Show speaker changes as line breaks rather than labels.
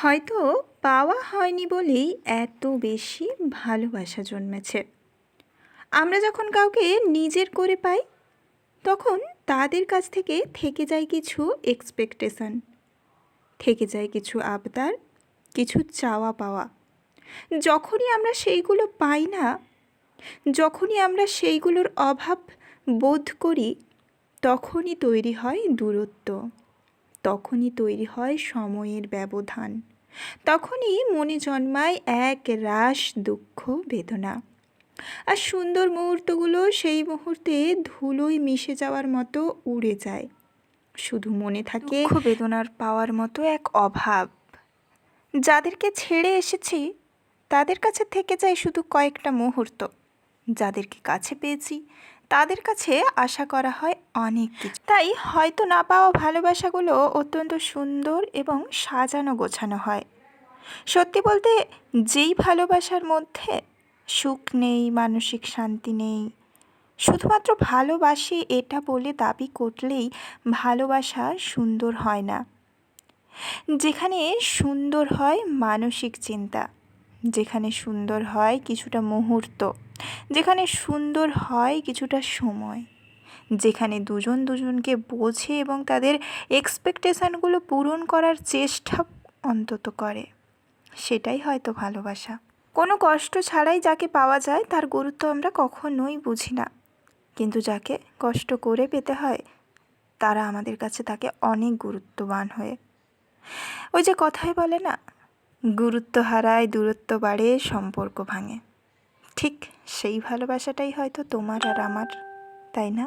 হয়তো পাওয়া হয়নি বলেই এত বেশি ভালোবাসা জন্মেছে। আমরা যখন কাউকে নিজের করে পাই, তখন তাদের কাছ থেকে যায় কিছু এক্সপেকটেশন, থেকে যায় কিছু আবদার, কিছু চাওয়া পাওয়া। যখনই আমরা সেইগুলো পাই না, যখনই আমরা সেইগুলোর অভাব বোধ করি, তখনই তৈরি হয় দূরত্ব, তখনই তৈরি হয় সময়ের ব্যবধান, তখনই মনে জন্মায় এক রাশ দুঃখ বেদনা। আর সুন্দর মুহূর্তগুলো সেই মুহূর্তে ধুলোয় মিশে যাওয়ার মতো উড়ে যায়। শুধু মনে থাকে দুঃখ বেদনার পাওয়ার মতো এক অভাব। যাদেরকে ছেড়ে এসেছি তাদের কাছে থেকে যায় শুধু কয়েকটা মুহূর্ত, যাদেরকে কাছে পেয়েছি তাদের কাছে আশা করা হয় অনেক কিছু। তাই হয়তো না পাওয়া ভালোবাসাগুলো অত্যন্ত সুন্দর এবং সাজানো গোছানো হয়। সত্যি বলতে, যেই ভালোবাসার মধ্যে সুখ নেই, মানসিক শান্তি নেই, শুধুমাত্র ভালোবাসি এটা বলে দাবি করলেই ভালোবাসা সুন্দর হয় না। যেখানে সুন্দর হয় মানসিক চিন্তা, যেখানে সুন্দর হয় কিছুটা মুহূর্ত, যেখানে সুন্দর হয় কিছুটা সময়, যেখানে দুজন দুজনকে বোঝে এবং তাদের এক্সপেকটেশানগুলো পূরণ করার চেষ্টা অন্তত করে, সেটাই হয়তো ভালোবাসা। কোনো কষ্ট ছাড়াই যাকে পাওয়া যায় তার গুরুত্ব আমরা কখনোই বুঝি না, কিন্তু যাকে কষ্ট করে পেতে হয় তারা আমাদের কাছে থাকে অনেক গুরুত্ববান হয়ে। ওই যে কথায় বলে না, গুরুত্ব হারায়, দূরত্ব বাড়ে, সম্পর্ক ভাঙে। ঠিক সেই ভালোবাসাটাই হয়তো তোমার আর আমার, তাই না?